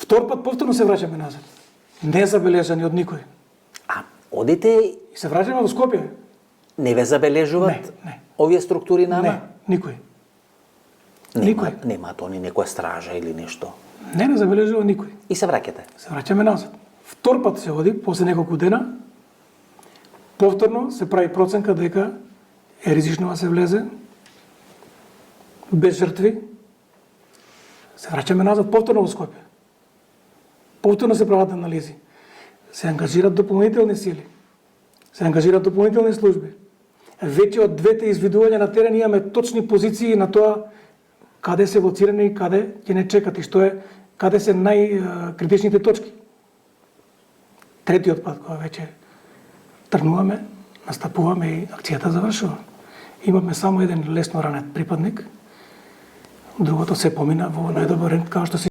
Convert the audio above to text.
Втор пат повторно се враќаме назад. Не забележани од никој. А одите И се враќаме во Скопје. не ве забележуваат Не. овие структури нама? Не, никој. Никој. Немаат они некоја стража или нешто. Не забележува никој. И се враќате. Се враќаме назад. Втор пат се оди, после неколку дена, повторно се прави проценка дека е ризично да се влезе, без жртви. Се враќаме назад повторно во Скопје. Повторно се прават анализи. Се ангажират дополнителни сили. Се ангажират дополнителни служби. Веќе од двете извидувања на терен имаме точни позиции на тоа каде се лоцирани и каде ќе не чекат и што е, каде се најкритичните точки. Третиот пат, кога веќе тргнуваме, настапуваме и акцијата завршува. Имаме само еден лесно ранет припадник, другото се помина во најдобар ред, како што се